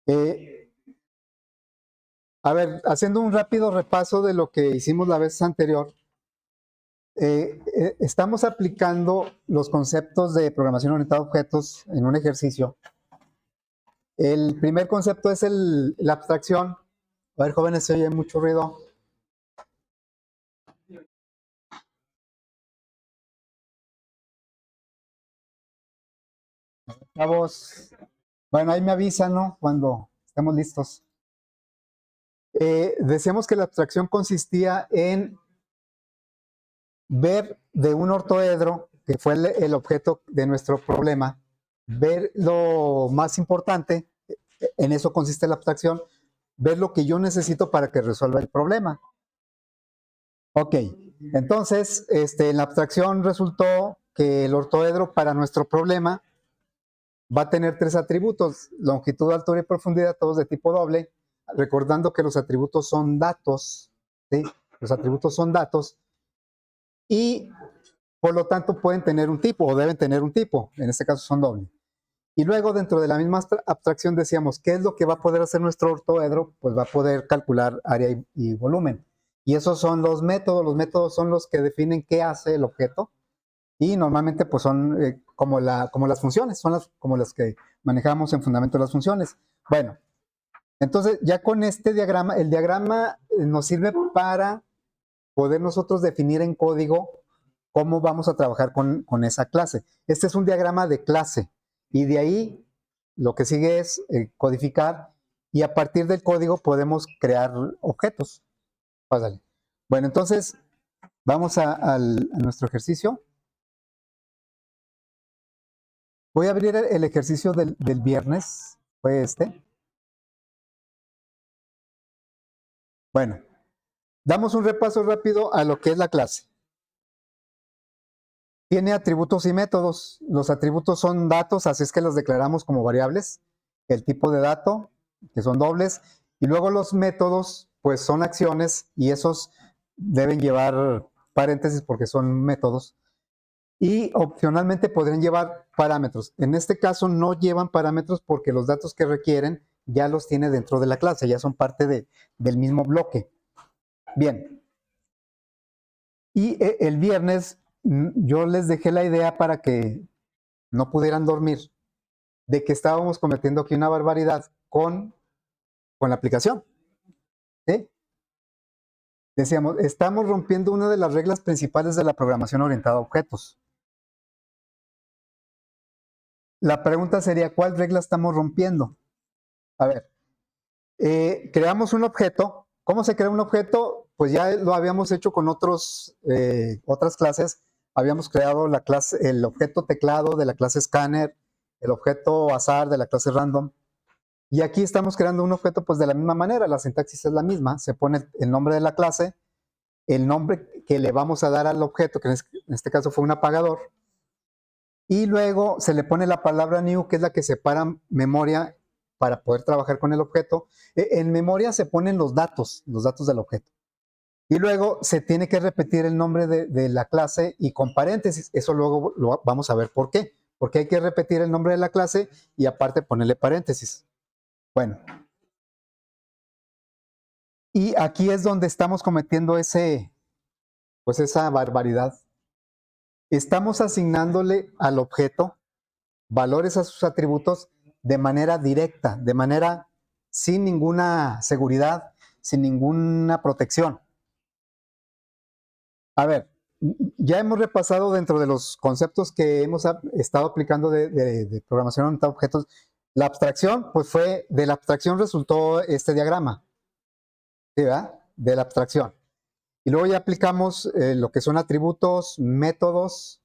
Eh, a ver, haciendo un rápido repaso de lo que hicimos la vez anterior, estamos aplicando los conceptos de programación orientada a objetos en un ejercicio. El primer concepto es la abstracción. A ver, jóvenes, se oye mucho ruido. Chavos, bueno, ahí me avisan, ¿no? Cuando estemos listos. Decíamos que la abstracción consistía en ver de un ortoedro, que fue el objeto de nuestro problema, ver lo más importante, en eso consiste la abstracción, ver lo que yo necesito para que resuelva el problema. Ok, entonces, en la abstracción resultó que el ortoedro para nuestro problema va a tener tres atributos: longitud, altura y profundidad, todos de tipo doble, recordando que los atributos son datos, ¿sí? Los atributos son datos y por lo tanto pueden tener un tipo o deben tener un tipo, en este caso son doble. Y luego dentro de la misma abstracción decíamos, ¿qué es lo que va a poder hacer nuestro ortoedro? Pues va a poder calcular área y volumen. Y esos son los métodos son los que definen qué hace el objeto y normalmente pues son como las funciones, son como las que manejamos en fundamento de las funciones. Bueno, entonces ya con este diagrama, el diagrama nos sirve para poder nosotros definir en código cómo vamos a trabajar con esa clase. Este es un diagrama de clase y de ahí lo que sigue es codificar y a partir del código podemos crear objetos. Pásale. Bueno, entonces vamos a nuestro ejercicio. Voy a abrir el ejercicio del viernes, fue este. Bueno, damos un repaso rápido a lo que es la clase. Tiene atributos y métodos. Los atributos son datos, así es que los declaramos como variables. El tipo de dato, que son dobles. Y luego los métodos, pues son acciones y esos deben llevar paréntesis porque son métodos. Y opcionalmente podrían llevar parámetros. En este caso no llevan parámetros porque los datos que requieren ya los tiene dentro de la clase, ya son parte del mismo bloque. Bien. Y el viernes yo les dejé la idea para que no pudieran dormir de que estábamos cometiendo aquí una barbaridad con la aplicación. ¿Sí? Decíamos, estamos rompiendo una de las reglas principales de la programación orientada a objetos. La pregunta sería, ¿cuál regla estamos rompiendo? A ver, creamos un objeto. ¿Cómo se crea un objeto? Pues ya lo habíamos hecho con otras clases. Habíamos creado el objeto teclado de la clase scanner, el objeto azar de la clase random. Y aquí estamos creando un objeto pues de la misma manera, la sintaxis es la misma, se pone el nombre de la clase, el nombre que le vamos a dar al objeto, que en este caso fue un apagador, y luego se le pone la palabra new, que es la que separa memoria para poder trabajar con el objeto. En memoria se ponen los datos del objeto. Y luego se tiene que repetir el nombre de la clase y con paréntesis. Eso luego lo vamos a ver por qué. Porque hay que repetir el nombre de la clase y aparte ponerle paréntesis. Bueno, y aquí es donde estamos cometiendo esa barbaridad. Estamos asignándole al objeto valores a sus atributos de manera directa, de manera sin ninguna seguridad, sin ninguna protección. A ver, ya hemos repasado dentro de los conceptos que hemos estado aplicando de programación orientada a objetos. La abstracción, pues de la abstracción resultó este diagrama, ¿sí, verdad? De la abstracción. Y luego ya aplicamos lo que son atributos, métodos,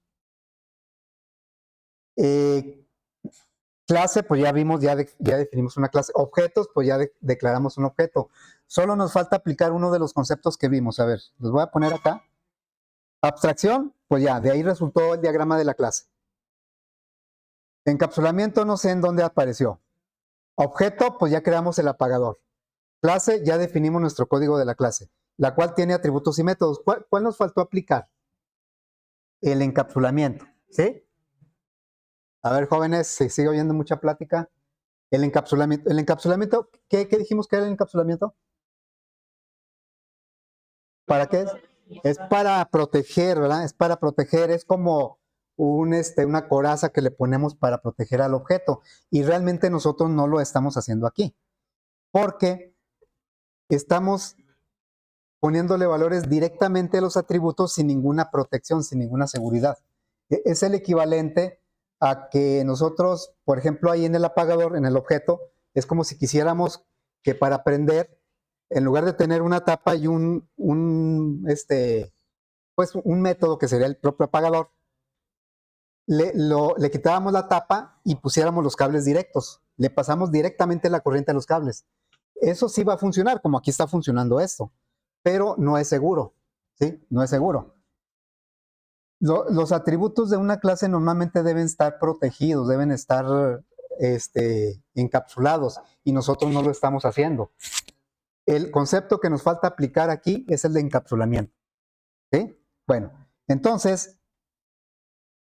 clase, pues ya vimos, ya definimos una clase. Objetos, pues ya declaramos un objeto. Solo nos falta aplicar uno de los conceptos que vimos. A ver, los voy a poner acá. Abstracción, pues ya, de ahí resultó el diagrama de la clase. Encapsulamiento, no sé en dónde apareció. Objeto, pues ya creamos el apagador. Clase, ya definimos nuestro código de la clase, la cual tiene atributos y métodos. ¿Cuál nos faltó aplicar? El encapsulamiento, ¿sí? A ver, jóvenes, ¿se sigue oyendo mucha plática? El encapsulamiento, ¿qué dijimos que era el encapsulamiento? ¿Para qué es? Es para proteger, ¿verdad? Es para proteger, es como una coraza que le ponemos para proteger al objeto. Y realmente nosotros no lo estamos haciendo aquí, porque estamos poniéndole valores directamente a los atributos sin ninguna protección, sin ninguna seguridad. Es el equivalente a que nosotros, por ejemplo, ahí en el apagador, en el objeto, es como si quisiéramos que para prender, en lugar de tener una tapa y pues un método que sería el propio apagador, le quitábamos la tapa y pusiéramos los cables directos. Le pasamos directamente la corriente a los cables. Eso sí va a funcionar, como aquí está funcionando esto, pero no es seguro, ¿sí? No es seguro. Los atributos de una clase normalmente deben estar protegidos, deben estar encapsulados, y nosotros no lo estamos haciendo. El concepto que nos falta aplicar aquí es el de encapsulamiento, ¿sí? Bueno, entonces,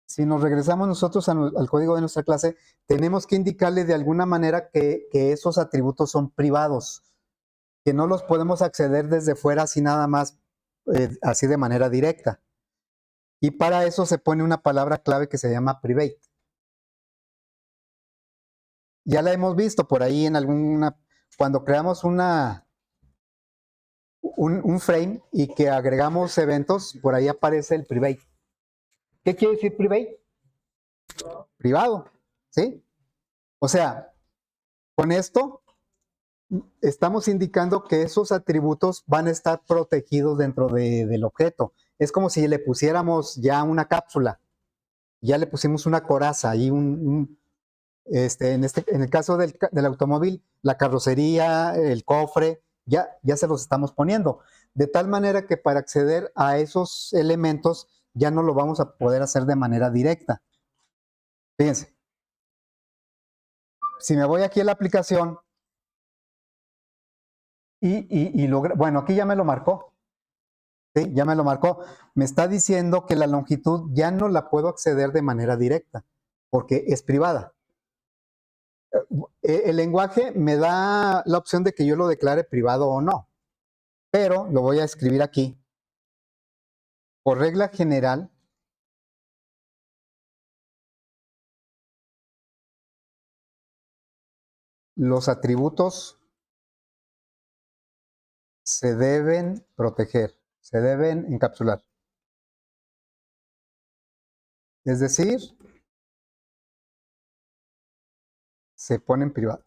si nos regresamos nosotros al código de nuestra clase, tenemos que indicarle de alguna manera que esos atributos son privados, que no los podemos acceder desde fuera así nada más, así de manera directa. Y para eso se pone una palabra clave que se llama private. Ya la hemos visto por ahí en cuando creamos un frame y que agregamos eventos, por ahí aparece el private. ¿Qué quiere decir private? Privado, ¿sí? O sea, con esto estamos indicando que esos atributos van a estar protegidos dentro del objeto. Es como si le pusiéramos ya una cápsula, ya le pusimos una coraza y en el caso del automóvil, la carrocería, el cofre, ya se los estamos poniendo. De tal manera que para acceder a esos elementos ya no lo vamos a poder hacer de manera directa. Fíjense, si me voy aquí a la aplicación bueno, aquí ya me lo marcó. ¿Sí? Ya me lo marcó. Me está diciendo que la longitud ya no la puedo acceder de manera directa, porque es privada. El lenguaje me da la opción de que yo lo declare privado o no, pero lo voy a escribir aquí. Por regla general, los atributos se deben proteger, se deben encapsular. Es decir, se ponen privados.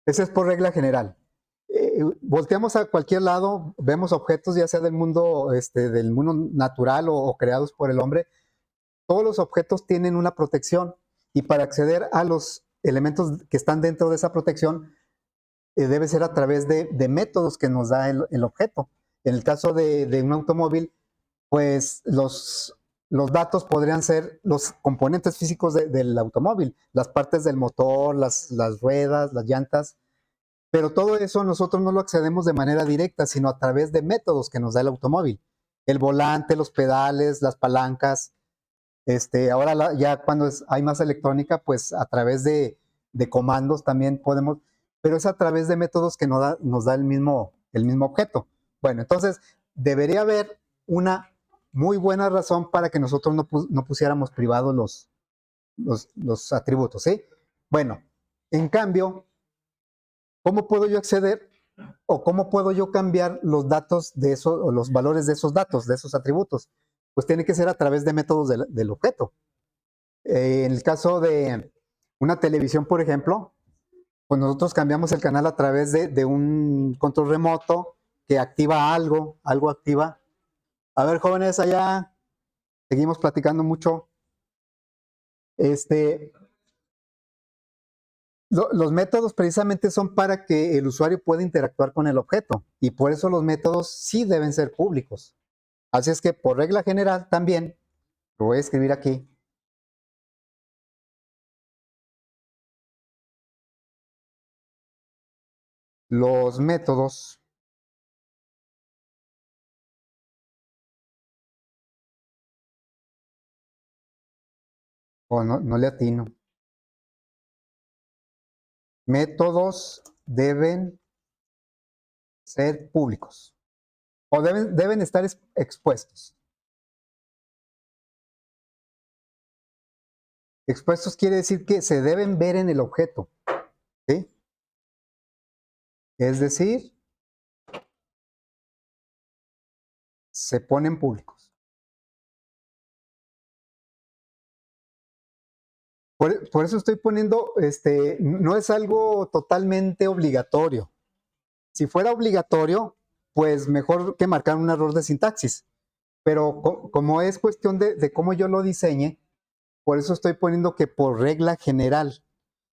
Ese es por regla general. Volteamos a cualquier lado, vemos objetos, ya sea del mundo natural o creados por el hombre. Todos los objetos tienen una protección, y para acceder a los elementos que están dentro de esa protección debe ser a través de métodos que nos da el objeto. En el caso de un automóvil, pues los datos podrían ser los componentes físicos del automóvil, las partes del motor, las ruedas, las llantas, pero todo eso nosotros no lo accedemos de manera directa, sino a través de métodos que nos da el automóvil. El volante, los pedales, las palancas. Ahora ya cuando hay más electrónica, pues a través de comandos también podemos, pero es a través de métodos que nos da el mismo objeto. Bueno, entonces debería haber una muy buena razón para que nosotros no pusiéramos privados los atributos, ¿sí? Bueno, en cambio, ¿cómo puedo yo acceder o cómo puedo yo cambiar los datos de eso, o los valores de esos datos, de esos atributos? Pues tiene que ser a través de métodos del objeto. En el caso de una televisión, por ejemplo, pues nosotros cambiamos el canal a través de un control remoto que activa algo activa. A ver, jóvenes, allá seguimos platicando mucho. Este, los métodos precisamente son para que el usuario pueda interactuar con el objeto, y por eso los métodos sí deben ser públicos. Así es que por regla general también, lo voy a escribir aquí, los métodos O no, no le atino. Métodos deben ser públicos. O deben estar expuestos. Expuestos quiere decir que se deben ver en el objeto. ¿Sí? Es decir, se ponen públicos. Por eso estoy poniendo, no es algo totalmente obligatorio. Si fuera obligatorio, pues mejor que marcar un error de sintaxis. Pero como es cuestión de cómo yo lo diseñe, por eso estoy poniendo que por regla general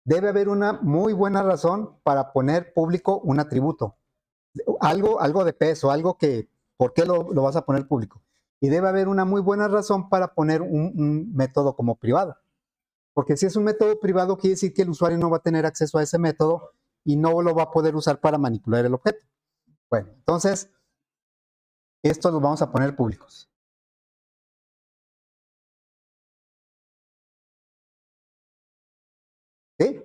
debe haber una muy buena razón para poner público un atributo. Algo de peso, algo que, ¿por qué lo vas a poner público? Y debe haber una muy buena razón para poner un método como privado. Porque si es un método privado, quiere decir que el usuario no va a tener acceso a ese método y no lo va a poder usar para manipular el objeto. Bueno, entonces, estos los vamos a poner públicos. ¿Sí?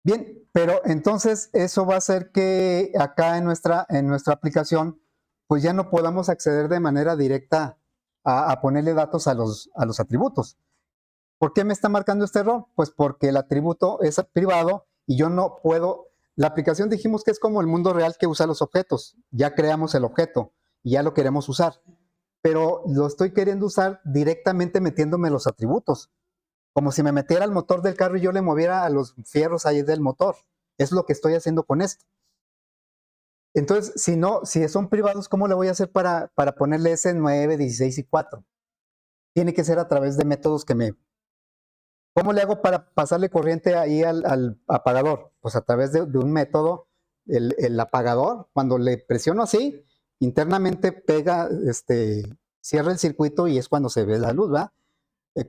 Bien, pero entonces eso va a hacer que acá en nuestra aplicación, pues ya no podamos acceder de manera directa a ponerle datos a los atributos. ¿Por qué me está marcando este error? Pues porque el atributo es privado y yo no puedo. La aplicación dijimos que es como el mundo real que usa los objetos. Ya creamos el objeto y ya lo queremos usar. Pero lo estoy queriendo usar directamente metiéndome los atributos. Como si me metiera al motor del carro y yo le moviera a los fierros ahí del motor. Es lo que estoy haciendo con esto. Entonces, si son privados, ¿cómo le voy a hacer para ponerle ese 9, 16 y 4? Tiene que ser a través de métodos que me... ¿Cómo le hago para pasarle corriente ahí al apagador? Pues a través de un método, el apagador, cuando le presiono así, internamente pega, cierra el circuito y es cuando se ve la luz, ¿verdad?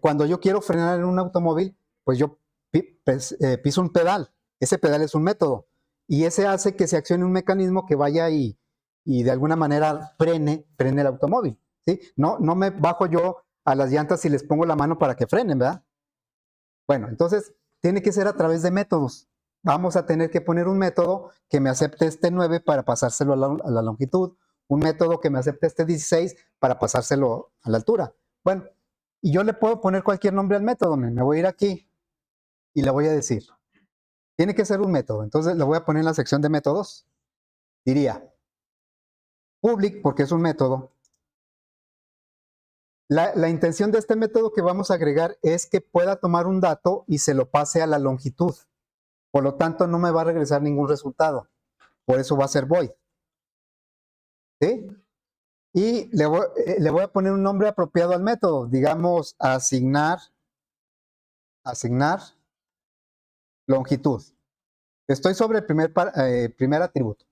Cuando yo quiero frenar en un automóvil, pues yo piso un pedal. Ese pedal es un método. Y ese hace que se accione un mecanismo que vaya y de alguna manera frene el automóvil. ¿Sí? No me bajo yo a las llantas y les pongo la mano para que frenen, ¿verdad? Bueno, entonces tiene que ser a través de métodos. Vamos a tener que poner un método que me acepte este 9 para pasárselo a la longitud, un método que me acepte este 16 para pasárselo a la altura. Bueno, y yo le puedo poner cualquier nombre al método. Me voy a ir aquí y le voy a decir, tiene que ser un método. Entonces le voy a poner en la sección de métodos. Diría public, porque es un método. La intención de este método que vamos a agregar es que pueda tomar un dato y se lo pase a la longitud. Por lo tanto, no me va a regresar ningún resultado. Por eso va a ser void. ¿Sí? Y le voy a poner un nombre apropiado al método. Digamos, asignar longitud. Estoy sobre el primer atributo.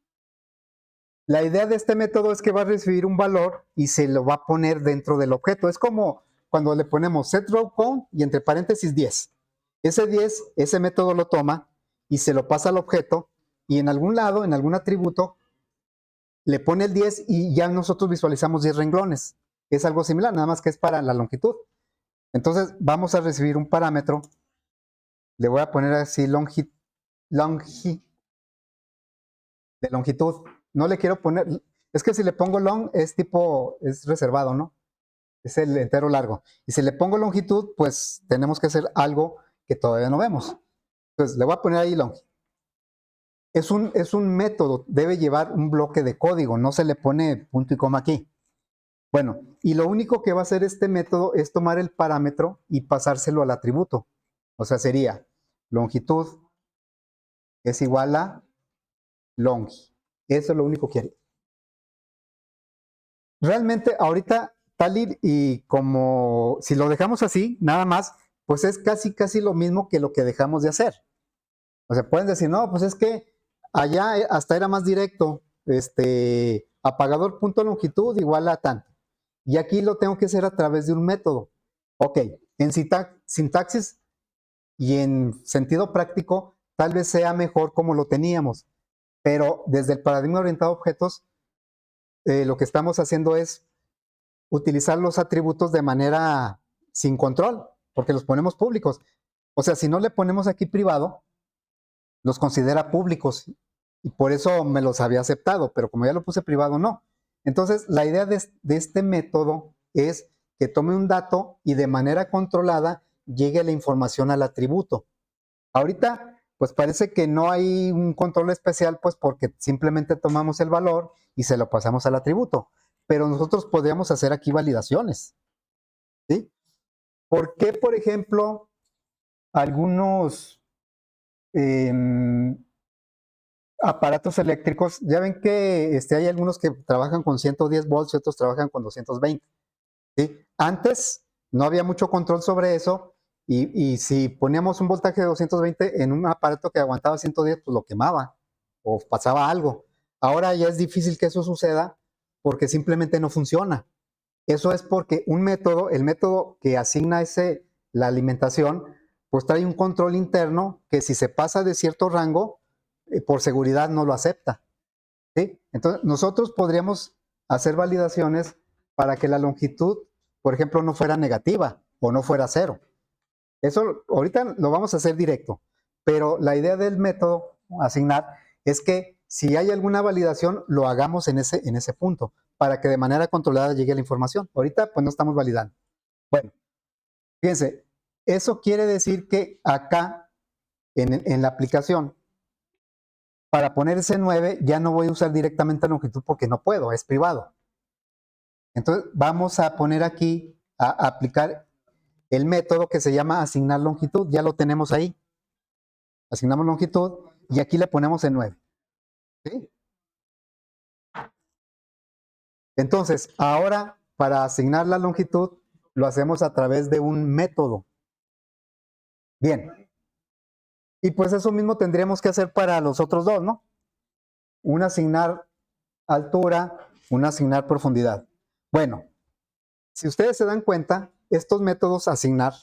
La idea de este método es que va a recibir un valor y se lo va a poner dentro del objeto. Es como cuando le ponemos set row count y entre paréntesis 10. Ese 10, ese método lo toma y se lo pasa al objeto y en algún lado, en algún atributo, le pone el 10 y ya nosotros visualizamos 10 renglones. Es algo similar, nada más que es para la longitud. Entonces vamos a recibir un parámetro. Le voy a poner así de longitud. No le quiero poner, es que si le pongo long es reservado, ¿no? Es el entero largo. Y si le pongo longitud, pues tenemos que hacer algo que todavía no vemos. Entonces le voy a poner ahí long. Es un método, debe llevar un bloque de código, no se le pone punto y coma aquí. Bueno, y lo único que va a hacer este método es tomar el parámetro y pasárselo al atributo. O sea, sería longitud es igual a long. Eso es lo único que haría. Realmente ahorita tal y como si lo dejamos así, nada más, pues es casi lo mismo que lo que dejamos de hacer. O sea, pueden decir, no, pues es que allá hasta era más directo, apagador punto longitud igual a tanto. Y aquí lo tengo que hacer a través de un método. Ok, en sintaxis y en sentido práctico, tal vez sea mejor como lo teníamos, pero desde el paradigma orientado a objetos, lo que estamos haciendo es utilizar los atributos de manera sin control, porque los ponemos públicos. O sea, si no le ponemos aquí privado, los considera públicos y por eso me los había aceptado, pero como ya lo puse privado, no. Entonces, la idea de este método es que tome un dato y de manera controlada llegue la información al atributo. Ahorita, pues parece que no hay un control especial, pues porque simplemente tomamos el valor y se lo pasamos al atributo. Pero nosotros podríamos hacer aquí validaciones, ¿sí? ¿Por qué, por ejemplo, algunos aparatos eléctricos, ya ven que hay algunos que trabajan con 110 volts y otros trabajan con 220? ¿Sí? Antes no había mucho control sobre eso y si poníamos un voltaje de 220 en un aparato que aguantaba 110, pues lo quemaba o pasaba algo. Ahora ya es difícil que eso suceda porque simplemente no funciona. Eso es porque un método, el método que asigna la alimentación, pues trae un control interno que si se pasa de cierto rango, por seguridad no lo acepta, ¿sí? Entonces nosotros podríamos hacer validaciones para que la longitud, por ejemplo, no fuera negativa o no fuera cero. Eso ahorita lo vamos a hacer directo, pero la idea del método asignar es que si hay alguna validación, lo hagamos en ese punto, para que de manera controlada llegue la información. Ahorita pues no estamos validando. Bueno, fíjense, eso quiere decir que acá en la aplicación, para poner ese 9 ya no voy a usar directamente la longitud porque no puedo, es privado. Entonces vamos a poner aquí, a aplicar el método que se llama asignar longitud, ya lo tenemos ahí. Asignamos longitud y aquí le ponemos el 9. ¿Sí? Entonces, ahora para asignar la longitud lo hacemos a través de un método. Bien. Y pues eso mismo tendríamos que hacer para los otros dos, ¿no? Un asignar altura, un asignar profundidad. Bueno, si ustedes se dan cuenta, estos métodos asignar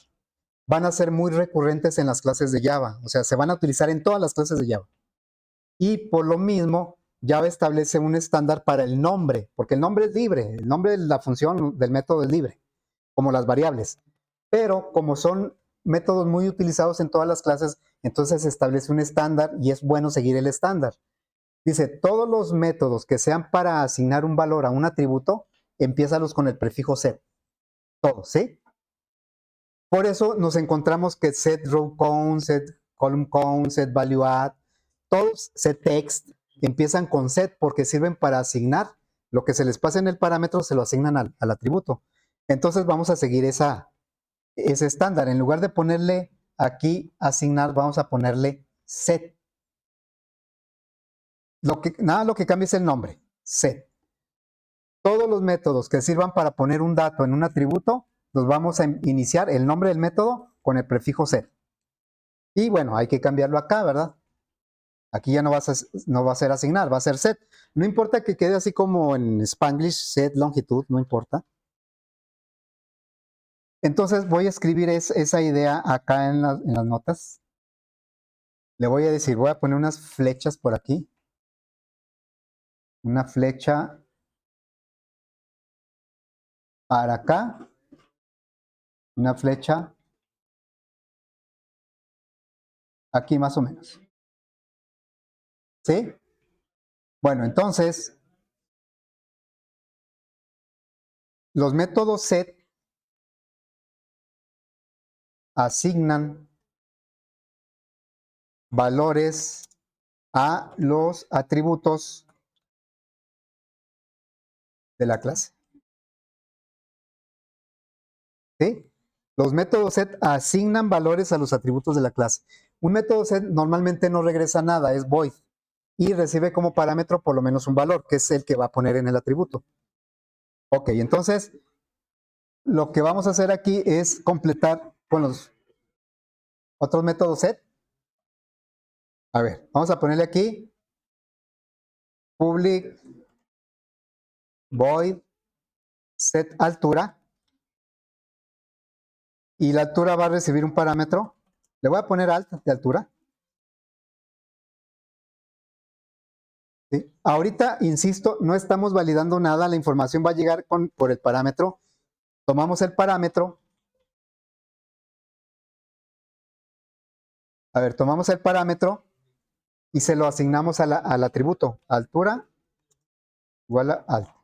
van a ser muy recurrentes en las clases de Java. O sea, se van a utilizar en todas las clases de Java. Y por lo mismo, Java establece un estándar para el nombre, porque el nombre es libre, el nombre de la función del método es libre, como las variables. Pero como son métodos muy utilizados en todas las clases, entonces se establece un estándar y es bueno seguir el estándar. Dice, todos los métodos que sean para asignar un valor a un atributo, empiézalos con el prefijo set. Todos, ¿sí? Por eso nos encontramos que set row count, set column count, set value add, todos set text empiezan con set porque sirven para asignar lo que se les pasa en el parámetro, se lo asignan al atributo. Entonces vamos a seguir ese estándar. En lugar de ponerle aquí asignar, vamos a ponerle set. Lo que cambia es el nombre, set. Todos los métodos que sirvan para poner un dato en un atributo, los vamos a iniciar el nombre del método con el prefijo set. Y bueno, hay que cambiarlo acá, ¿verdad? Aquí ya no va a ser asignar, va a ser set. No importa que quede así como en Spanglish, set longitud, no importa. Entonces voy a escribir esa idea acá en las notas. Le voy a decir, voy a poner unas flechas por aquí. Una flecha para acá. Una flecha aquí más o menos. ¿Sí? Bueno, entonces, los métodos set asignan valores a los atributos de la clase. ¿Sí? Los métodos set asignan valores a los atributos de la clase. Un método set normalmente no regresa nada, es void, y recibe como parámetro por lo menos un valor, que es el que va a poner en el atributo. Ok, entonces, lo que vamos a hacer aquí es completar con los otros métodos set. A ver, vamos a ponerle aquí public void set altura. Y la altura va a recibir un parámetro. Le voy a poner alt de altura. ¿Sí? Ahorita, insisto, no estamos validando nada. La información va a llegar por el parámetro. Tomamos el parámetro A ver, tomamos el parámetro y se lo asignamos al atributo. Altura igual a alto.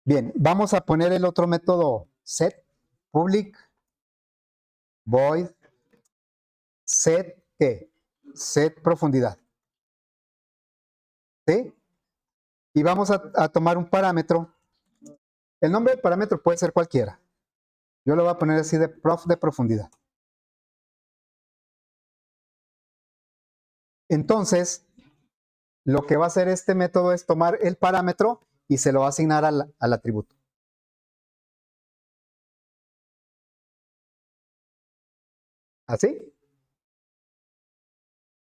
Bien, vamos a poner el otro método set, public, void, set, ¿qué? Set profundidad. ¿Sí? Y vamos a tomar un parámetro. El nombre del parámetro puede ser cualquiera. Yo lo voy a poner así de prof de profundidad. Entonces, lo que va a hacer este método es tomar el parámetro y se lo va a asignar al atributo. ¿Así?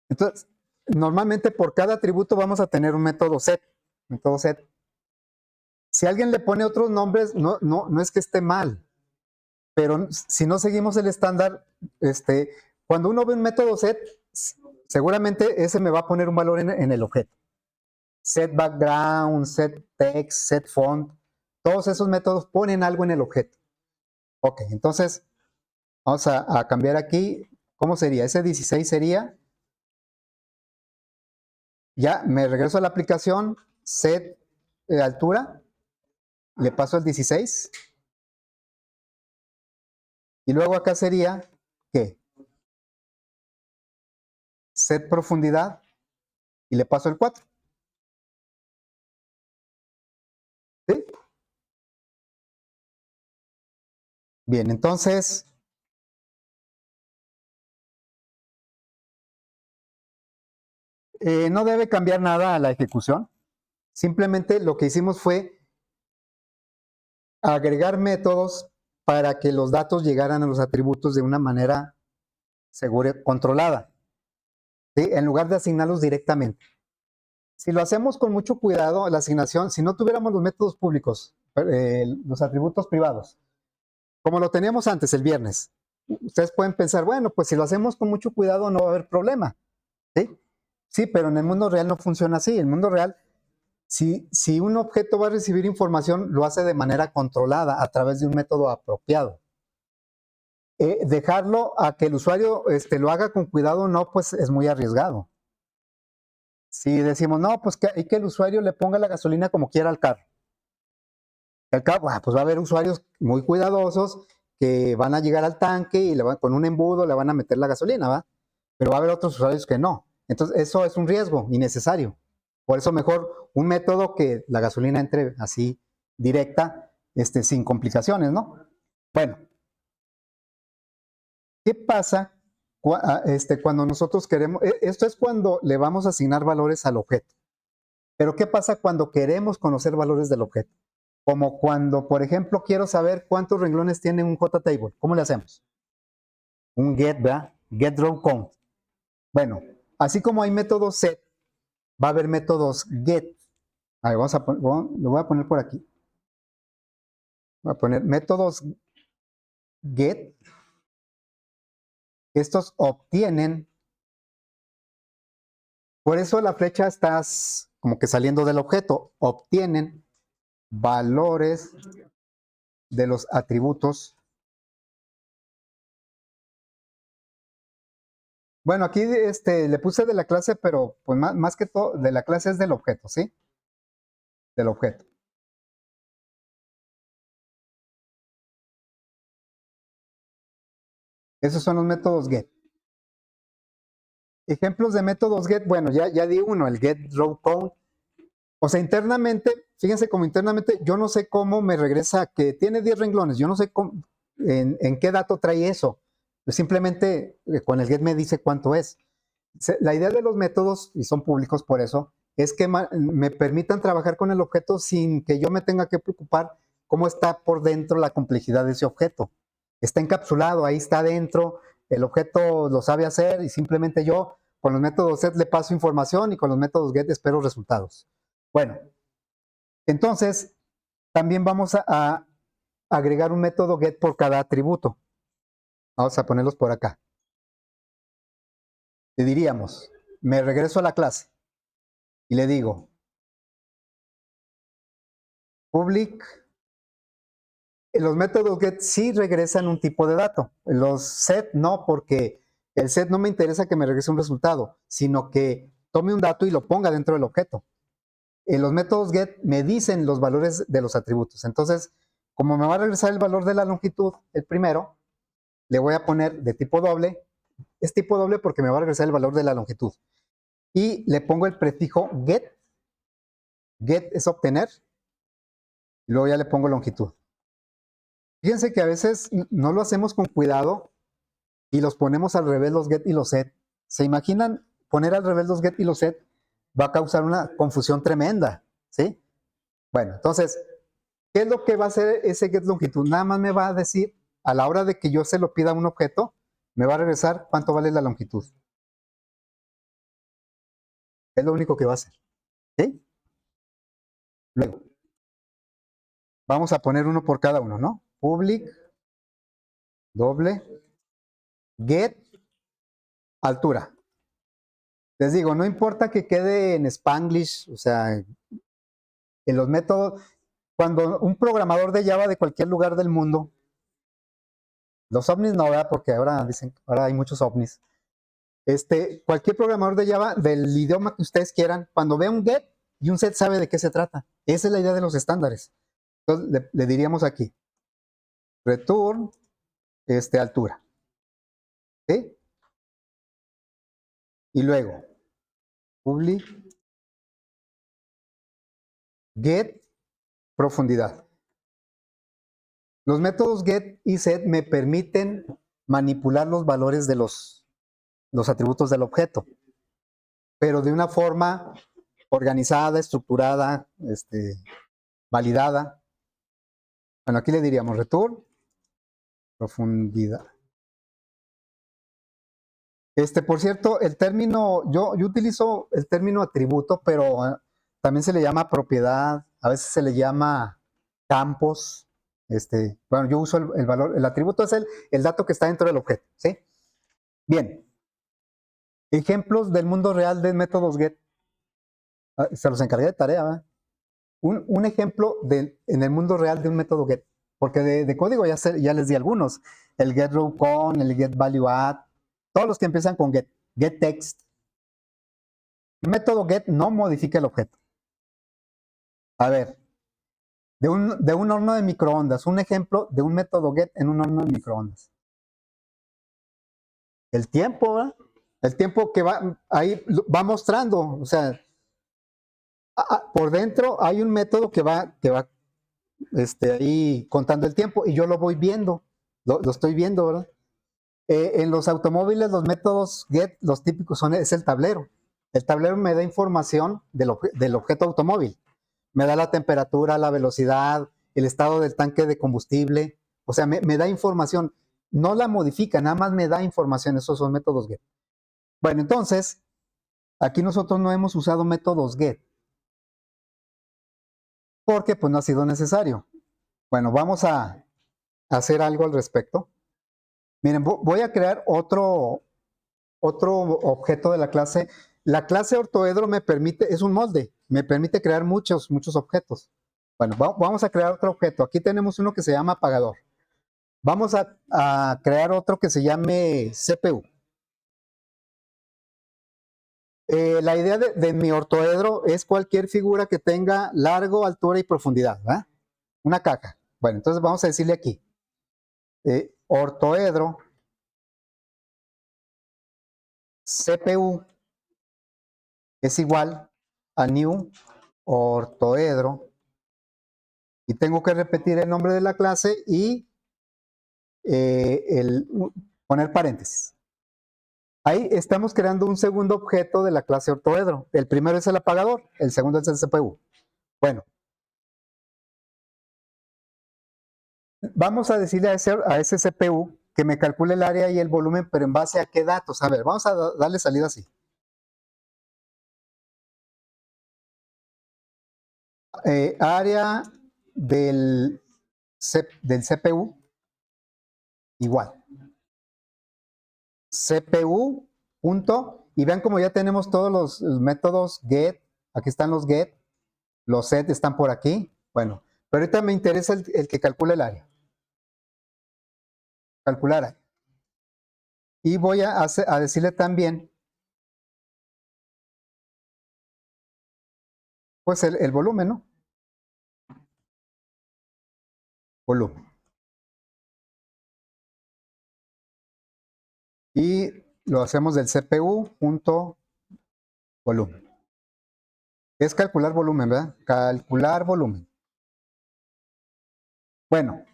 Entonces, normalmente por cada atributo vamos a tener un método set. Método set. Si alguien le pone otros nombres, no es que esté mal, pero si no seguimos el estándar, cuando uno ve un método set, seguramente ese me va a poner un valor en el objeto. Set background, set text, set font, todos esos métodos ponen algo en el objeto. Ok, entonces vamos a cambiar aquí. ¿Cómo sería? Ese 16 sería, ya me regreso a la aplicación, set altura, le paso el 16. Y luego acá sería, ¿qué? Set profundidad y le paso el 4. ¿Sí? Bien, entonces, no debe cambiar nada a la ejecución. Simplemente lo que hicimos fue agregar métodos para que los datos llegaran a los atributos de una manera segura, controlada, ¿sí? En lugar de asignarlos directamente. Si lo hacemos con mucho cuidado, la asignación, si no tuviéramos los métodos públicos, los atributos privados, como lo teníamos antes el viernes, ustedes pueden pensar, bueno, pues si lo hacemos con mucho cuidado no va a haber problema, ¿sí? Sí, pero en el mundo real no funciona así. En el mundo real, si un objeto va a recibir información, lo hace de manera controlada a través de un método apropiado. Dejarlo a que el usuario lo haga con cuidado, no, pues es muy arriesgado. Si decimos, no, pues que el usuario le ponga la gasolina como quiera al carro. El carro, pues va a haber usuarios muy cuidadosos que van a llegar al tanque y con un embudo le van a meter la gasolina, ¿va? Pero va a haber otros usuarios que no. Entonces, eso es un riesgo innecesario. Por eso mejor un método que la gasolina entre así directa, sin complicaciones, ¿no? Bueno, ¿qué pasa cuando nosotros queremos? Esto es cuando le vamos a asignar valores al objeto. Pero ¿qué pasa cuando queremos conocer valores del objeto? Como cuando, por ejemplo, quiero saber cuántos renglones tiene un JTable. ¿Cómo le hacemos? Un get, ¿verdad? Get row count. Bueno, así como hay métodos set, va a haber métodos get. A ver, lo voy a poner por aquí. Voy a poner métodos get. Estos obtienen, por eso la flecha está como que saliendo del objeto. Obtienen valores de los atributos. Bueno, aquí le puse de la clase, pero pues más que todo, de la clase es del objeto, ¿sí? Del objeto. Esos son los métodos get. Ejemplos de métodos get, bueno, ya di uno, el get row count. O sea, internamente, fíjense como internamente, yo no sé cómo me regresa que tiene 10 renglones, yo no sé en qué dato trae eso. Simplemente con el get me dice cuánto es. La idea de los métodos, y son públicos por eso, es que me permitan trabajar con el objeto sin que yo me tenga que preocupar cómo está por dentro la complejidad de ese objeto. Está encapsulado, ahí está dentro, el objeto lo sabe hacer y simplemente yo con los métodos set le paso información y con los métodos get espero resultados. Bueno, entonces también vamos a agregar un método get por cada atributo. Vamos a ponerlos por acá. Le diríamos, me regreso a la clase y le digo, public Los métodos get sí regresan un tipo de dato. Los set no, porque el set no me interesa que me regrese un resultado, sino que tome un dato y lo ponga dentro del objeto. Los métodos get me dicen los valores de los atributos. Entonces, como me va a regresar el valor de la longitud, el primero, le voy a poner de tipo doble. Es tipo doble porque me va a regresar el valor de la longitud. Y le pongo el prefijo get. Get es obtener. Y luego ya le pongo longitud. Fíjense que a veces no lo hacemos con cuidado y los ponemos al revés los get y los set. ¿Se imaginan poner al revés los get y los set? Va a causar una confusión tremenda, ¿sí? Bueno, entonces, ¿qué es lo que va a hacer ese get longitud? Nada más me va a decir, a la hora de que yo se lo pida a un objeto, me va a regresar cuánto vale la longitud. Es lo único que va a hacer, ¿sí? Luego, vamos a poner uno por cada uno, ¿no? Public, doble, get, altura. Les digo, no importa que quede en Spanglish, o sea, en los métodos, cuando un programador de Java de cualquier lugar del mundo, los ovnis no, ¿verdad? Porque ahora dicen, ahora hay muchos ovnis. Cualquier programador de Java, del idioma que ustedes quieran, cuando vea un get y un set sabe de qué se trata. Esa es la idea de los estándares. Entonces le diríamos aquí, return, altura. ¿Sí? Y luego, public, get, profundidad. Los métodos get y set me permiten manipular los valores de los atributos del objeto, pero de una forma organizada, estructurada, validada. Bueno, aquí le diríamos return, profundidad. Por cierto, el término, yo utilizo el término atributo, pero también se le llama propiedad, a veces se le llama campos. Bueno, yo uso el valor, el atributo es el dato que está dentro del objeto, ¿sí? Bien. Ejemplos del mundo real de métodos get. Se los encargué de tarea, ¿verdad? Un ejemplo en el mundo real de un método get, porque de código ya les di algunos. El get row con, el get value add, todos los que empiezan con get. Get text. El método get no modifica el objeto. A ver, de un horno de microondas, un ejemplo de un método get en un horno de microondas. El tiempo, ¿verdad? El tiempo que va ahí va mostrando, o sea, por dentro hay un método que va ahí contando el tiempo y yo lo voy viendo, lo estoy viendo, ¿verdad? En los automóviles los métodos get, los típicos es el tablero. El tablero me da información del objeto automóvil. Me da la temperatura, la velocidad, el estado del tanque de combustible. O sea, me da información. No la modifica, nada más me da información. Esos son métodos get. Bueno, entonces, aquí nosotros no hemos usado métodos get, porque pues no ha sido necesario. Bueno, vamos a hacer algo al respecto. Miren, voy a crear otro objeto de la clase. La clase ortoedro me permite, es un molde, me permite crear muchos objetos. Bueno, vamos a crear otro objeto. Aquí tenemos uno que se llama apagador. Vamos a crear otro que se llame CPU. La idea de mi ortoedro es cualquier figura que tenga largo, altura y profundidad, ¿verdad? Una caja. Bueno, entonces vamos a decirle aquí, ortoedro CPU es igual a new ortoedro y tengo que repetir el nombre de la clase y poner paréntesis. Ahí estamos creando un segundo objeto de la clase ortoedro. El primero es el apagador, el segundo es el CPU. Bueno, vamos a decirle a ese CPU que me calcule el área y el volumen, pero en base a qué datos. A ver, vamos a darle salida así. Área del CPU igual. CPU punto, y vean como ya tenemos todos los métodos get, aquí están los get, los set están por aquí, bueno, pero ahorita me interesa el que calcule el área. calcular área. Y voy a decirle también, pues el volumen, ¿no? Volumen. Y lo hacemos del CPU punto volumen. Es calcular volumen, ¿verdad? Calcular volumen. Bueno,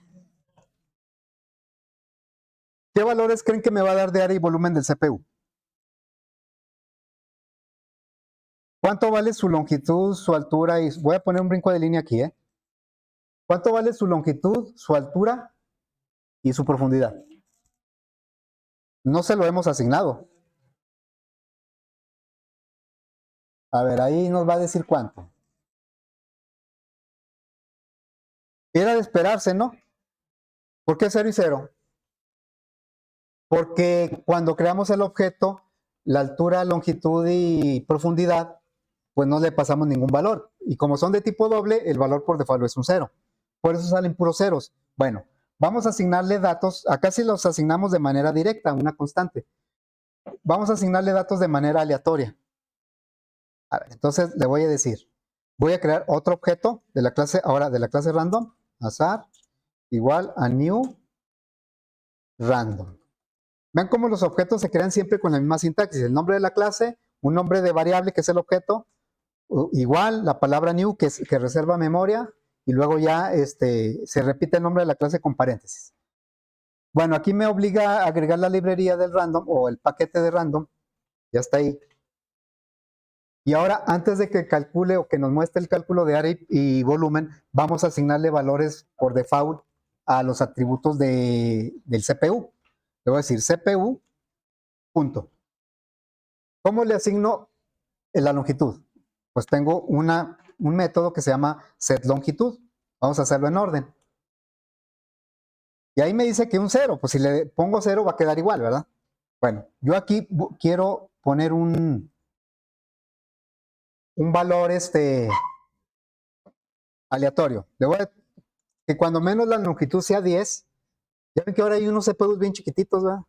¿qué valores creen que me va a dar de área y volumen del CPU? ¿Cuánto vale su longitud, su altura? Y voy a poner un brinco de línea aquí, ¿eh? ¿Cuánto vale su longitud, su altura y su profundidad? No se lo hemos asignado. A ver, ahí nos va a decir cuánto. Era de esperarse, ¿no? ¿Por qué 0 y 0? Porque cuando creamos el objeto, la altura, longitud y profundidad, pues no le pasamos ningún valor. Y como son de tipo doble, el valor por default es un 0. Por eso salen puros ceros. Bueno, vamos a asignarle datos. Acá sí los asignamos de manera directa, una constante. Vamos a asignarle datos de manera aleatoria. A ver, entonces le voy a decir, voy a crear otro objeto de la clase, ahora de la clase random, azar, igual a new random. Vean cómo los objetos se crean siempre con la misma sintaxis. El nombre de la clase, un nombre de variable que es el objeto, igual la palabra new que reserva memoria, y luego ya se repite el nombre de la clase con paréntesis. Bueno, aquí me obliga a agregar la librería del random o el paquete de random. Ya está ahí. Y ahora, antes de que calcule o que nos muestre el cálculo de área y volumen, vamos a asignarle valores por default a los atributos del CPU. Le voy a decir CPU, punto. ¿Cómo le asigno la longitud? Pues tengo un método que se llama setLongitud. Vamos a hacerlo en orden. Y ahí me dice que un 0. Pues si le pongo 0 va a quedar igual, ¿verdad? Bueno, yo aquí quiero poner un valor aleatorio. Le voy a que cuando menos la longitud sea 10. Ya ven que ahora hay unos CPUs bien chiquititos, ¿verdad?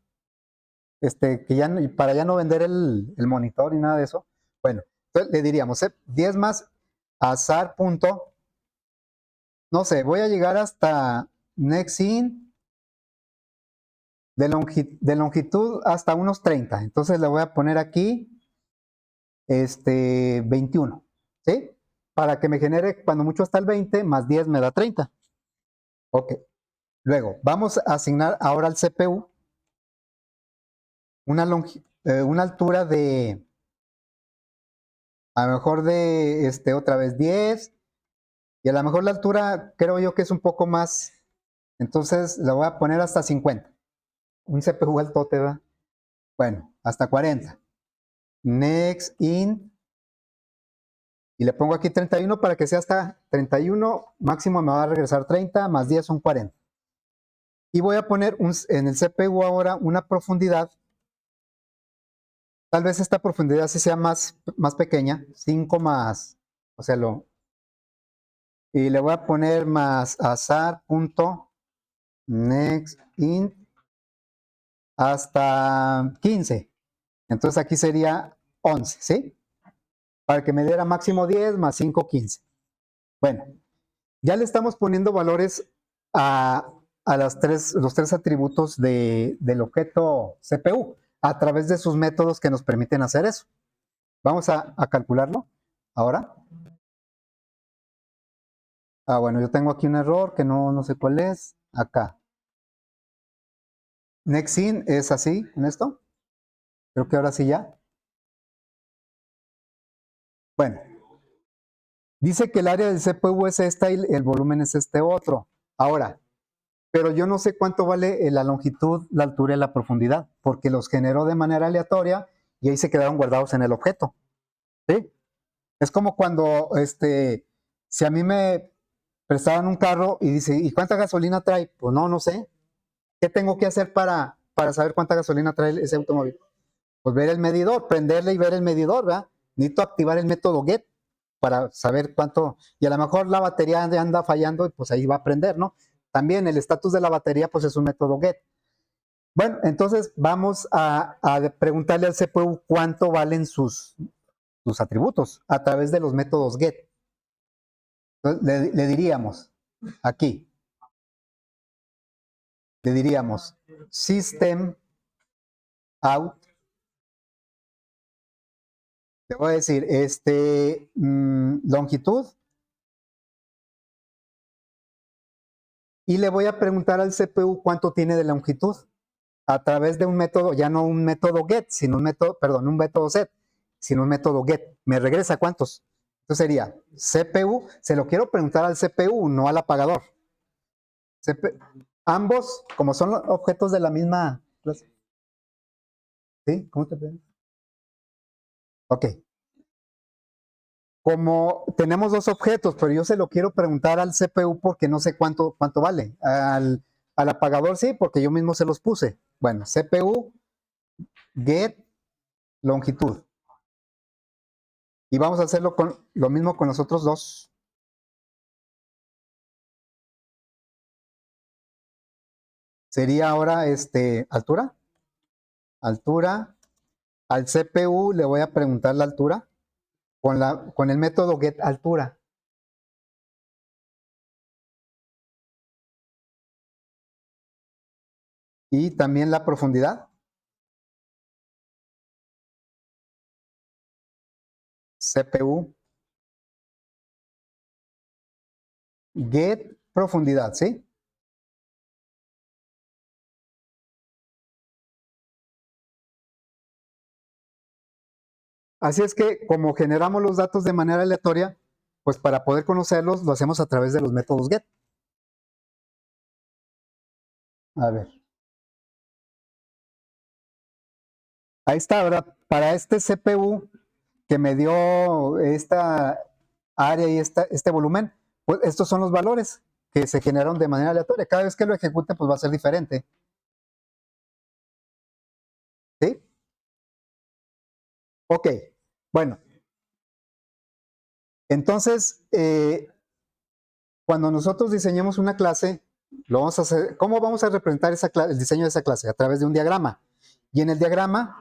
Que ya para ya no vender el monitor y nada de eso. Bueno, entonces le diríamos 10 más azar punto, no sé, voy a llegar hasta next in de longitud hasta unos 30. Entonces le voy a poner aquí 21, ¿sí? Para que me genere cuando mucho hasta el 20 más 10 me da 30. Ok. Luego, vamos a asignar ahora al CPU una altura de, a lo mejor de, otra vez 10, y a lo mejor la altura creo yo que es un poco más, entonces la voy a poner hasta 50. Un CPU altote, ¿verdad? Bueno, hasta 40. Next in, y le pongo aquí 31 para que sea hasta 31, máximo me va a regresar 30, más 10 son 40. Y voy a poner en el CPU ahora una profundidad. Tal vez esta profundidad sí sea más pequeña, 5 más, o sea, y le voy a poner más azar.nextInt hasta 15. Entonces aquí sería 11, ¿sí? Para que me diera máximo 10 más 5, 15. Bueno, ya le estamos poniendo valores a los tres atributos del objeto CPU a través de sus métodos que nos permiten hacer eso. Vamos a calcularlo ahora. Bueno, yo tengo aquí un error que no sé cuál es. Acá. NextIn es así, en esto. Creo que ahora sí ya. Bueno, dice que el área del CPU es esta y el volumen es este otro. Ahora, pero yo no sé cuánto vale la longitud, la altura y la profundidad, porque los generó de manera aleatoria y ahí se quedaron guardados en el objeto. ¿Sí? Es como cuando, si a mí me prestaban un carro y dice, ¿y cuánta gasolina trae? Pues no sé. ¿Qué tengo que hacer para saber cuánta gasolina trae ese automóvil? Pues ver el medidor, prenderle y ver el medidor, ¿verdad? Necesito activar el método get para saber cuánto, y a lo mejor la batería anda fallando y pues ahí va a prender, ¿no? También el estatus de la batería pues es un método get. Bueno, entonces vamos a preguntarle al CPU cuánto valen sus atributos a través de los métodos get. Entonces, le diríamos aquí, le diríamos system out. Le voy a decir longitud y le voy a preguntar al CPU cuánto tiene de longitud a través de un método, ya no un método get, sino un método, perdón, un método set, sino un método get. Me regresa cuántos. Entonces sería CPU, se lo quiero preguntar al CPU, no al apagador. Ambos, como son objetos de la misma clase. ¿Sí? ¿Cómo te ves? Ok. Como tenemos dos objetos, pero yo se lo quiero preguntar al CPU porque no sé cuánto vale. Al apagador sí, porque yo mismo se los puse. Bueno, CPU get longitud. Y vamos a hacerlo con lo mismo con los otros dos. Sería ahora altura. Altura. Al CPU le voy a preguntar la altura con el método get altura. Y también la profundidad. CPU get profundidad, ¿sí? Así es que como generamos los datos de manera aleatoria, pues para poder conocerlos lo hacemos a través de los métodos get. A ver. Ahí está, ¿verdad? Para este CPU que me dio esta área y este volumen, pues estos son los valores que se generaron de manera aleatoria. Cada vez que lo ejecute, pues va a ser diferente. ¿Sí? Ok. Bueno. Entonces, cuando nosotros diseñemos una clase, lo vamos a hacer. ¿Cómo vamos a representar el diseño de esa clase? A través de un diagrama. Y en el diagrama,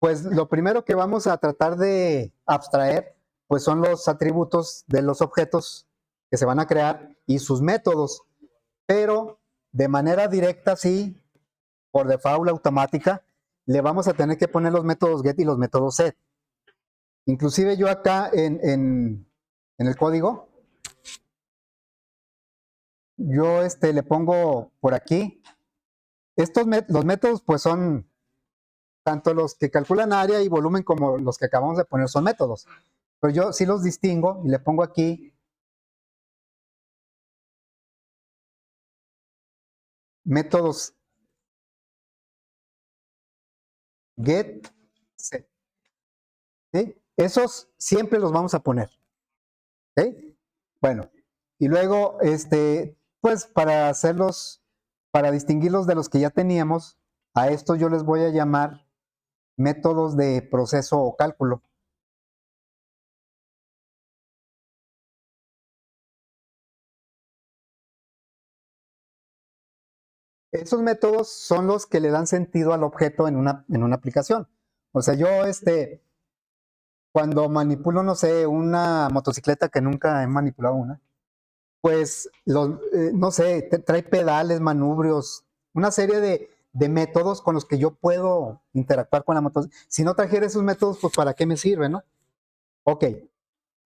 pues lo primero que vamos a tratar de abstraer, pues son los atributos de los objetos que se van a crear y sus métodos. Pero de manera directa, sí, por default automática, le vamos a tener que poner los métodos get y los métodos set. Inclusive yo acá en el código, yo le pongo por aquí, los métodos pues son tanto los que calculan área y volumen como los que acabamos de poner son métodos. Pero yo sí los distingo y le pongo aquí métodos get, set. ¿Sí? Esos siempre los vamos a poner. ¿Sí? Bueno, y luego, pues para hacerlos, para distinguirlos de los que ya teníamos, a estos yo les voy a llamar métodos de proceso o cálculo. Esos métodos son los que le dan sentido al objeto en una aplicación. O sea, yo cuando manipulo, no sé, una motocicleta que nunca he manipulado una, pues, no sé, trae pedales, manubrios, una serie de métodos con los que yo puedo interactuar con la motocicleta. Si no trajera esos métodos, pues, ¿para qué me sirve, no? Ok,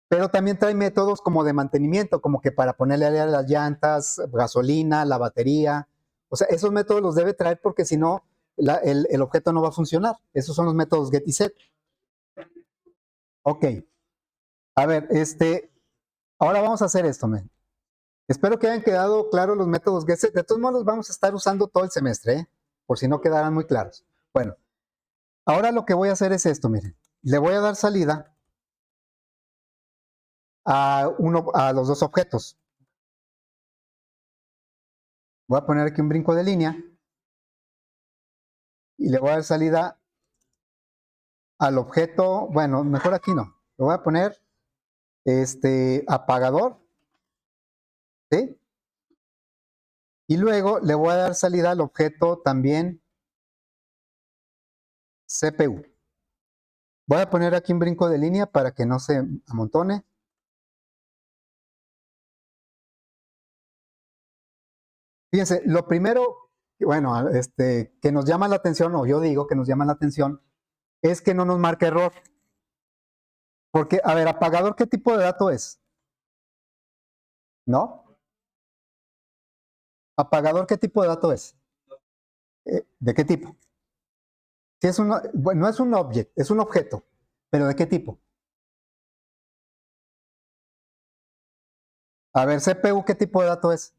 pero también trae métodos como de mantenimiento, como que para ponerle a las llantas, gasolina, la batería. O sea, esos métodos los debe traer porque si no, el objeto no va a funcionar. Esos son los métodos get y set. Ok, a ver, ahora vamos a hacer esto, men. Espero que hayan quedado claros los métodos get set. De todos modos, los vamos a estar usando todo el semestre, ¿eh? Por si no quedaran muy claros. Bueno, ahora lo que voy a hacer es esto, miren. Le voy a dar salida a los dos objetos. Voy a poner aquí un brinco de línea y le voy a dar salida al objeto, bueno, mejor aquí no. Le voy a poner apagador, ¿sí? Y luego le voy a dar salida al objeto también CPU. Voy a poner aquí un brinco de línea para que no se amontone. Fíjense, lo primero, bueno, que nos llama la atención, o yo digo que nos llama la atención, es que no nos marque error. Porque, a ver, apagador, ¿qué tipo de dato es? ¿No? Apagador, ¿qué tipo de dato es? ¿De qué tipo? Si es bueno, no es un object, es un objeto, pero ¿de qué tipo? A ver, CPU, ¿qué tipo de dato es?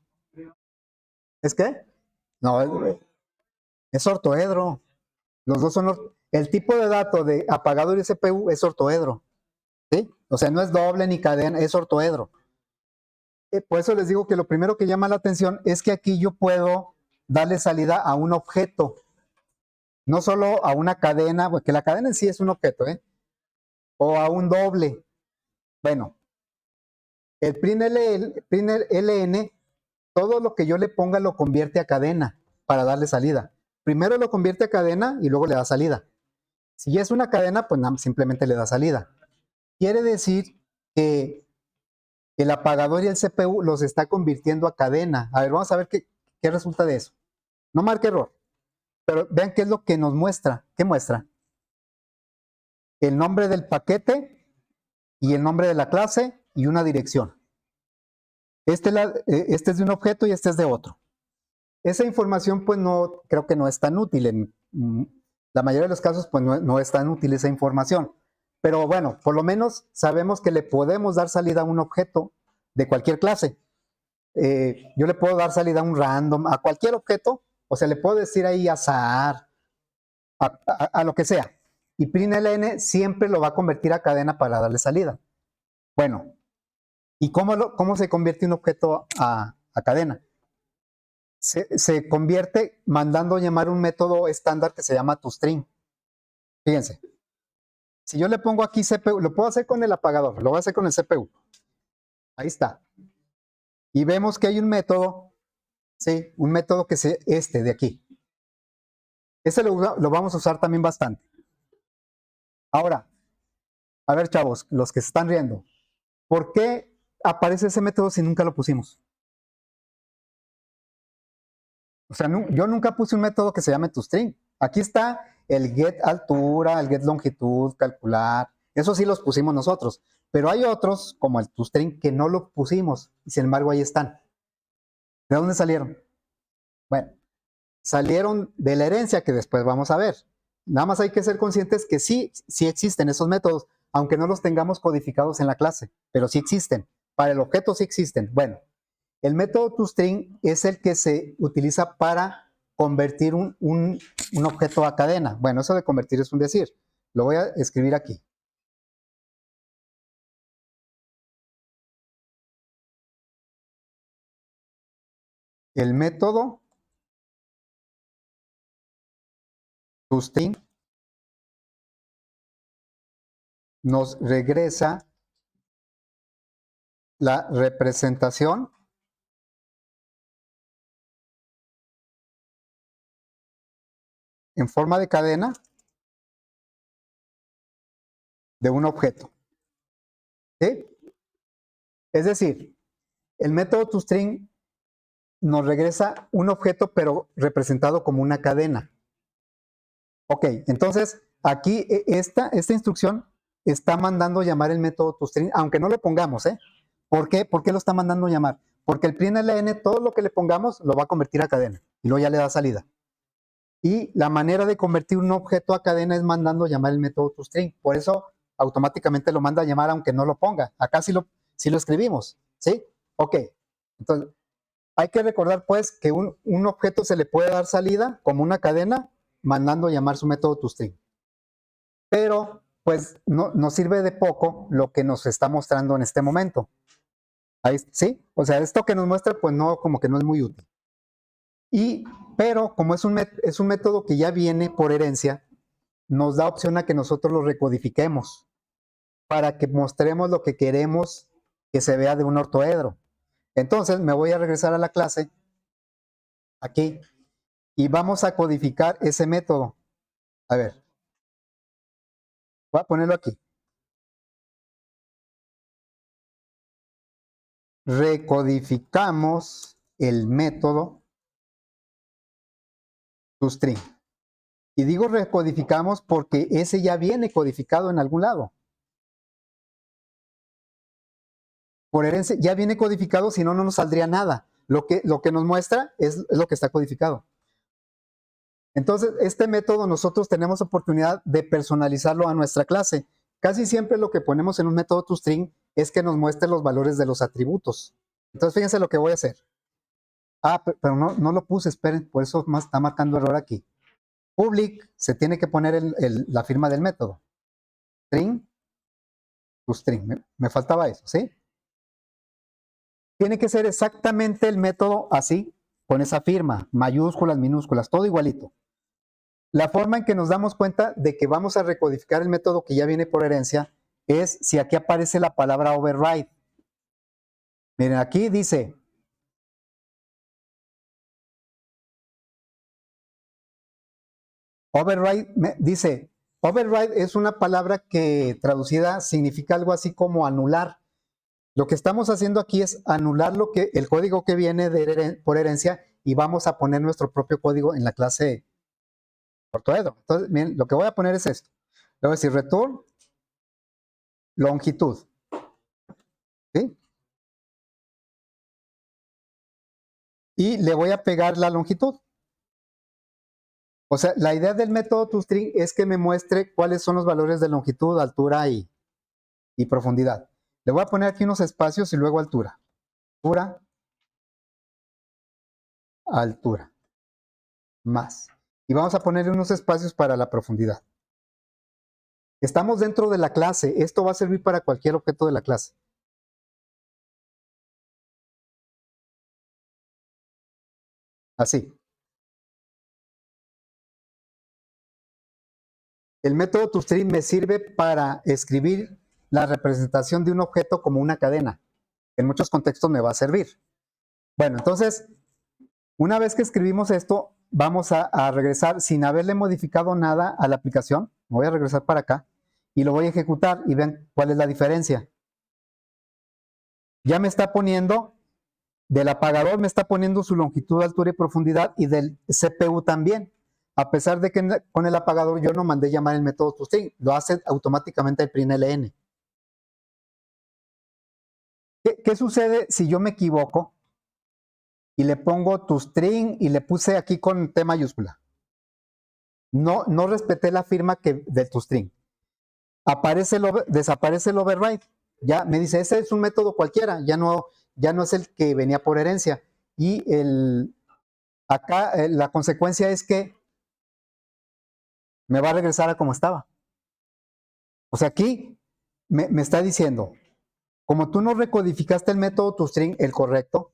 ¿Es qué? No, es ortoedro. Los dos son el tipo de dato de apagador y CPU es ortoedro. ¿Sí? O sea, no es doble ni cadena, es ortoedro. Por eso les digo que lo primero que llama la atención es que aquí yo puedo darle salida a un objeto, no solo a una cadena, porque la cadena en sí es un objeto, ¿eh? O a un doble. Bueno, el println, todo lo que yo le ponga lo convierte a cadena para darle salida. Primero lo convierte a cadena y luego le da salida. Si ya es una cadena, pues simplemente le da salida. Quiere decir que el apagador y el CPU los está convirtiendo a cadena. A ver, vamos a ver qué resulta de eso. No marque error, pero vean qué es lo que nos muestra. ¿Qué muestra? El nombre del paquete y el nombre de la clase y una dirección. Este es de un objeto y este es de otro. Esa información pues no, creo que no es tan útil. En la mayoría de los casos pues no es tan útil esa información. Pero bueno, por lo menos sabemos que le podemos dar salida a un objeto de cualquier clase. Yo le puedo dar salida a un random, a cualquier objeto, o sea, le puedo decir ahí azar, a lo que sea. Y println siempre lo va a convertir a cadena para darle salida. Bueno, ¿y cómo se convierte un objeto a cadena? Se convierte mandando llamar un método estándar que se llama toString. Fíjense, si yo le pongo aquí CPU, lo puedo hacer con el apagador, lo voy a hacer con el CPU. Ahí está. Y vemos que hay un método, sí, un método que es este de aquí. Ese lo vamos a usar también bastante. Ahora, a ver, chavos, los que se están riendo, ¿por qué aparece ese método si nunca lo pusimos? O sea, yo nunca puse un método que se llame toString. Aquí está el get altura, el get longitud, calcular. Eso sí los pusimos nosotros. Pero hay otros, como el toString, que no lo pusimos. Y sin embargo, ahí están. ¿De dónde salieron? Bueno, salieron de la herencia que después vamos a ver. Nada más hay que ser conscientes que sí existen esos métodos, aunque no los tengamos codificados en la clase, pero sí existen. Para el objeto sí existen. Bueno, el método toString es el que se utiliza para convertir un objeto a cadena. Bueno, eso de convertir es un decir. Lo voy a escribir aquí. El método toString nos regresa la representación en forma de cadena de un objeto. ¿Sí? Es decir, el método toString nos regresa un objeto pero representado como una cadena. Ok, entonces aquí esta instrucción está mandando llamar el método toString, aunque no lo pongamos, ¿eh? ¿Por qué? ¿Por qué lo está mandando llamar? Porque el println, todo lo que le pongamos, lo va a convertir a cadena y luego ya le da salida. Y la manera de convertir un objeto a cadena es mandando llamar el método toString. Por eso automáticamente lo manda a llamar aunque no lo ponga. Acá sí lo escribimos, ¿sí? Ok, entonces hay que recordar pues que un objeto se le puede dar salida como una cadena mandando llamar su método toString. Pero pues no nos sirve de poco lo que nos está mostrando en este momento. Ahí, ¿sí? O sea, esto que nos muestra pues no, como que no es muy útil. Pero como es un método que ya viene por herencia, nos da opción a que nosotros lo recodifiquemos para que mostremos lo que queremos que se vea de un ortoedro. Entonces me voy a regresar a la clase aquí, y vamos a codificar ese método. A ver, voy a ponerlo aquí. Recodificamos el método toString. Y digo recodificamos porque ese ya viene codificado en algún lado. Por herencia, ya viene codificado, si no, no nos saldría nada. Lo que nos muestra es lo que está codificado. Entonces, este método nosotros tenemos oportunidad de personalizarlo a nuestra clase. Casi siempre lo que ponemos en un método toString es que nos muestre los valores de los atributos. Entonces, fíjense lo que voy a hacer. Ah, pero no lo puse, esperen, por eso está marcando error aquí. Public, se tiene que poner la firma del método. String, toString. Me faltaba eso, ¿sí? Tiene que ser exactamente el método así, con esa firma, mayúsculas, minúsculas, todo igualito. La forma en que nos damos cuenta de que vamos a recodificar el método que ya viene por herencia es si aquí aparece la palabra override. Miren, aquí dice override es una palabra que traducida significa algo así como anular. Lo que estamos haciendo aquí es anular el código que viene por herencia y vamos a poner nuestro propio código en la clase ortoedro. Entonces, miren, lo que voy a poner es esto. Le voy a decir return longitud. ¿Sí? Y le voy a pegar la longitud. O sea, la idea del método toString es que me muestre cuáles son los valores de longitud, altura y profundidad. Le voy a poner aquí unos espacios y luego altura. Altura, más. Y vamos a poner unos espacios para la profundidad. Estamos dentro de la clase. Esto va a servir para cualquier objeto de la clase. Así. El método toString me sirve para escribir la representación de un objeto como una cadena. En muchos contextos me va a servir. Bueno, entonces, una vez que escribimos esto, vamos a regresar sin haberle modificado nada a la aplicación. Me voy a regresar para acá y lo voy a ejecutar y vean cuál es la diferencia. Ya me está poniendo, del apagador me está poniendo su longitud, altura y profundidad, y del CPU también. A pesar de que con el apagador yo no mandé llamar el método toString, lo hace automáticamente el println. ¿Qué sucede si yo me equivoco y le pongo toString y le puse aquí con T mayúscula? No respeté la firma de toString. Desaparece el override. Ya me dice, ese es un método cualquiera, ya no es el que venía por herencia. Y acá la consecuencia es que me va a regresar a como estaba. O sea, aquí me está diciendo, como tú no recodificaste el método toString, el correcto,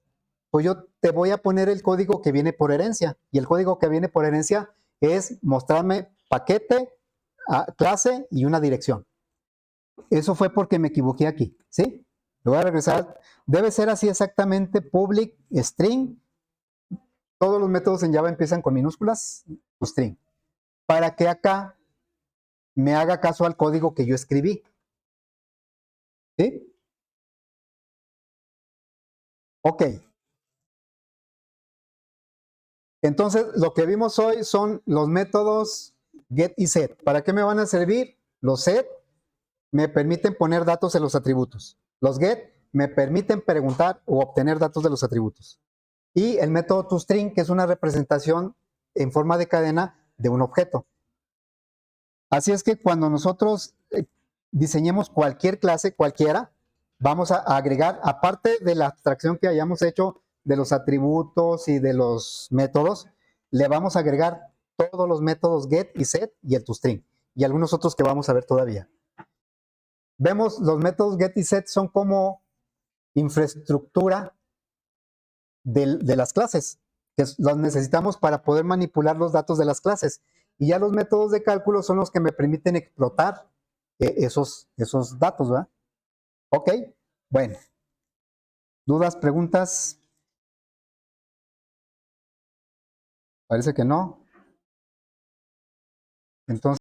pues yo te voy a poner el código que viene por herencia. Y el código que viene por herencia es mostrarme paquete, clase y una dirección. Eso fue porque me equivoqué aquí, ¿sí? Lo voy a regresar. Debe ser así exactamente, public, string. Todos los métodos en Java empiezan con minúsculas, string. Para que acá me haga caso al código que yo escribí. ¿Sí? Ok. Entonces, lo que vimos hoy son los métodos get y set. ¿Para qué me van a servir? Los set me permiten poner datos en los atributos. Los get me permiten preguntar o obtener datos de los atributos. Y el método toString, que es una representación en forma de cadena de un objeto. Así es que cuando nosotros diseñemos cualquier clase, cualquiera, vamos a agregar, aparte de la abstracción que hayamos hecho de los atributos y de los métodos, le vamos a agregar todos los métodos get y set y el toString, y algunos otros que vamos a ver todavía. Vemos los métodos get y set son como infraestructura de las clases, que los necesitamos para poder manipular los datos de las clases. Y ya los métodos de cálculo son los que me permiten explotar esos datos, ¿verdad? Ok, bueno. ¿Dudas, preguntas? Parece que no. Entonces,